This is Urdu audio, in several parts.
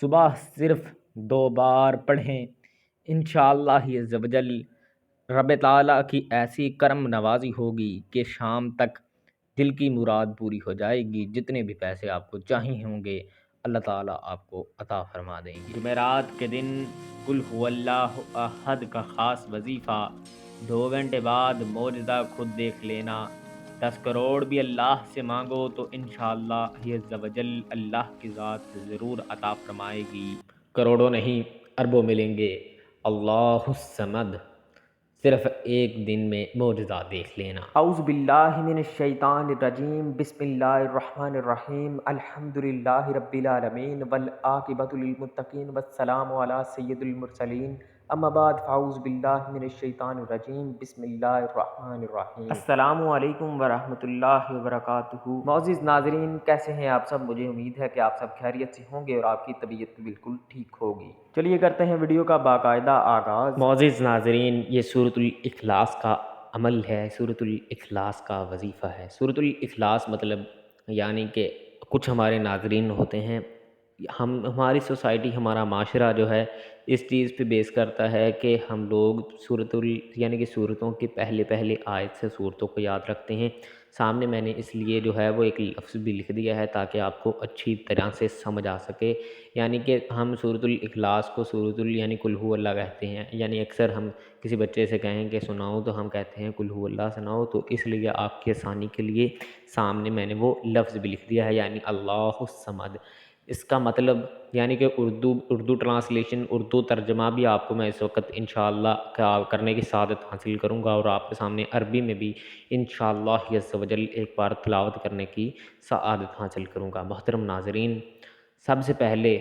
صبح صرف 2 بار پڑھیں، انشاءاللہ عز و جل رب تعالیٰ کی ایسی کرم نوازی ہوگی کہ شام تک دل کی مراد پوری ہو جائے گی۔ جتنے بھی پیسے آپ کو چاہیے ہوں گے اللہ تعالیٰ آپ کو عطا فرما دیں گے۔ جمعرات کے دن قل هو اللہ احد کا خاص وظیفہ، 2 گھنٹے بعد معجزہ خود دیکھ لینا۔ 10 کروڑ بھی اللہ سے مانگو تو انشاءاللہ عز و جل اللہ کی ذات ضرور عطا فرمائے گی۔ کروڑوں نہیں اربوں ملیں گے۔ اللہ الصمد، صرف ایک دن میں معجزہ دیکھ لینا۔ اعوذ باللہ من الشیطان الرجیم، بسم اللہ الرحمن الرحیم، الحمدللہ رب العالمین والعاقبۃ للمتقین والسلام علی سید المرسلین، اما بعد فاعوذ باللہ من الشیطان الرجیم، بسم اللہ الرحمن الرحیم۔ السلام علیکم ورحمۃ اللہ وبرکاتہ۔ معزز ناظرین، کیسے ہیں آپ سب؟ مجھے امید ہے کہ آپ سب خیریت سے ہوں گے اور آپ کی طبیعت بالکل ٹھیک ہوگی۔ چلیے کرتے ہیں ویڈیو کا باقاعدہ آغاز۔ معزز ناظرین، یہ سورۃ الاخلاص کا عمل ہے، سورۃ الاخلاص کا وظیفہ ہے۔ سورۃ الاخلاص مطلب یعنی کہ کچھ ہمارے ناظرین ہوتے ہیں، ہماری سوسائٹی، ہمارا معاشرہ جو ہے اس چیز پہ بیس کرتا ہے کہ ہم لوگ یعنی کہ سورتوں کے پہلے آیت سے سورتوں کو یاد رکھتے ہیں۔ سامنے میں نے اس لیے جو ہے وہ ایک لفظ بھی لکھ دیا ہے تاکہ آپ کو اچھی طرح سے سمجھ آ سکے۔ یعنی کہ ہم سورۃ الاخلاص کو یعنی قل هو اللہ کہتے ہیں، یعنی اکثر ہم کسی بچے سے کہیں کہ سناؤ تو ہم کہتے ہیں قل هو اللہ سناؤ، تو اس لیے آپ کی آسانی کے لیے سامنے میں نے وہ لفظ بھی لکھ دیا ہے، یعنی اللہ الصمد۔ اس کا مطلب یعنی کہ اردو ٹرانسلیشن، اردو ترجمہ بھی آپ کو میں اس وقت انشاءاللہ کرنے کی سعادت حاصل کروں گا، اور آپ کے سامنے عربی میں بھی انشاءاللہ عز و جل ایک بار تلاوت کرنے کی سعادت حاصل کروں گا۔ محترم ناظرین، سب سے پہلے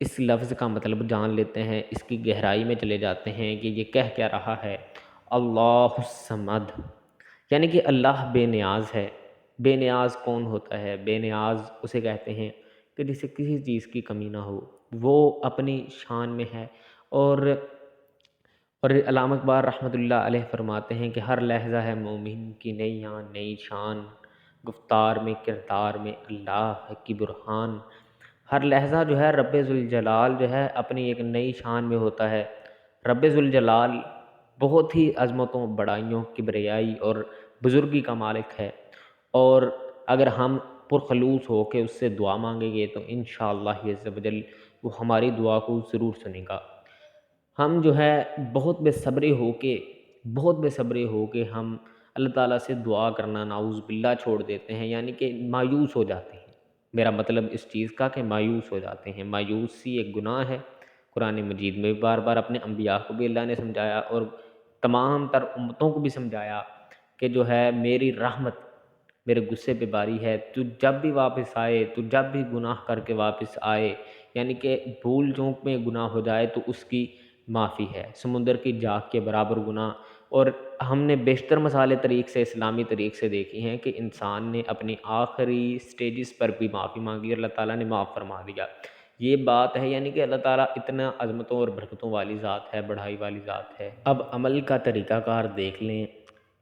اس لفظ کا مطلب جان لیتے ہیں، اس کی گہرائی میں چلے جاتے ہیں کہ یہ کہہ کیا رہا ہے۔ اللہ الصمد یعنی کہ اللہ بے نیاز ہے۔ بے نیاز کون ہوتا ہے؟ بے نیاز اسے کہتے ہیں کہ جسے کسی چیز کی کمی نہ ہو، وہ اپنی شان میں ہے۔ اور علامہ اقبال رحمۃ اللہ علیہ فرماتے ہیں کہ ہر لحظہ ہے مومن کی نئی آن نئی شان، گفتار میں کردار میں اللہ کی برہان۔ ہر لحظہ جو ہے رب ذوالجلال جو ہے اپنی ایک نئی شان میں ہوتا ہے۔ رب ذوالجلال بہت ہی عظمتوں، بڑائیوں، کبریائی اور بزرگی کا مالک ہے، اور اگر ہم پرخلوص ہو کے اس سے دعا مانگیں گے تو انشاءاللہ عز و جل وہ ہماری دعا کو ضرور سنے گا۔ ہم جو ہے بہت بے صبری ہو کے ہم اللہ تعالیٰ سے دعا کرنا نعوذ باللہ چھوڑ دیتے ہیں، یعنی کہ مایوس ہو جاتے ہیں۔ میرا مطلب اس چیز کا کہ مایوس ہو جاتے ہیں۔ مایوسی ایک گناہ ہے، قرآن مجید میں بار بار اپنے انبیاء کو بھی اللہ نے سمجھایا اور تمام تر امتوں کو بھی سمجھایا کہ جو ہے میری رحمت میرے غصے پہ باری ہے، تو جب بھی واپس آئے، تو جب بھی گناہ کر کے واپس آئے، یعنی کہ بھول چونک میں گناہ ہو جائے تو اس کی معافی ہے، سمندر کی جاگ کے برابر گناہ۔ اور ہم نے بیشتر مسالے طریق سے، اسلامی طریق سے دیکھی ہیں کہ انسان نے اپنی آخری سٹیجز پر بھی معافی مانگی اور اللہ تعالیٰ نے معاف فرما دیا۔ یہ بات ہے، یعنی کہ اللہ تعالیٰ اتنا عظمتوں اور برکتوں والی ذات ہے، بڑھائی والی ذات ہے۔ اب عمل کا طریقہ کار دیکھ لیں،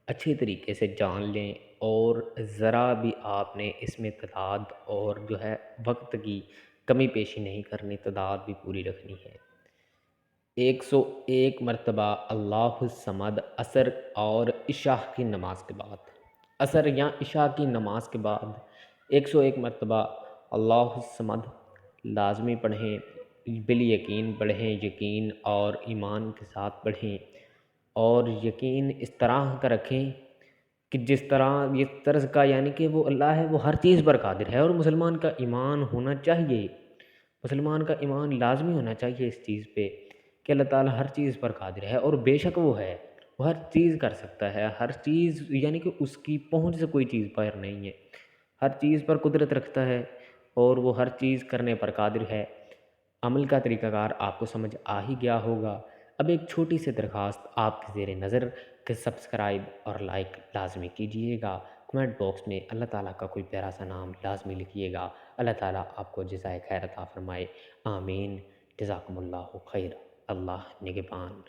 اچھی طریقے سے جان لیں، اور ذرا بھی آپ نے اس میں تعداد اور جو ہے وقت کی کمی پیشی نہیں کرنی، تعداد بھی پوری رکھنی ہے۔ 101 مرتبہ اللہ الصمد عصر اور عشاء کی نماز کے بعد، عصر یا عشاء کی نماز کے بعد 101 مرتبہ اللہ الصمد لازمی پڑھیں، بالیقین پڑھیں، یقین اور ایمان کے ساتھ پڑھیں، اور یقین اس طرح کا رکھیں کہ جس طرح یہ طرز کا، یعنی کہ وہ اللہ ہے، وہ ہر چیز پر قادر ہے، اور مسلمان کا ایمان ہونا چاہیے، مسلمان کا ایمان لازمی ہونا چاہیے اس چیز پہ کہ اللہ تعالیٰ ہر چیز پر قادر ہے، اور بے شک وہ ہے، وہ ہر چیز کر سکتا ہے، ہر چیز یعنی کہ اس کی پہنچ سے کوئی چیز باہر نہیں ہے، ہر چیز پر قدرت رکھتا ہے اور وہ ہر چیز کرنے پر قادر ہے۔ عمل کا طریقہ کار آپ کو سمجھ آ ہی گیا ہوگا۔ اب ایک چھوٹی سی درخواست آپ کے زیر نظر کہ سبسکرائب اور لائک لازمی کیجئے گا، کمنٹ باکس میں اللہ تعالیٰ کا کوئی پیارا سا نام لازمی لکھیے گا۔ اللہ تعالیٰ آپ کو جزائے خیر عطا فرمائے، آمین۔ جزاکم اللہ خیر۔ اللہ نگہبان۔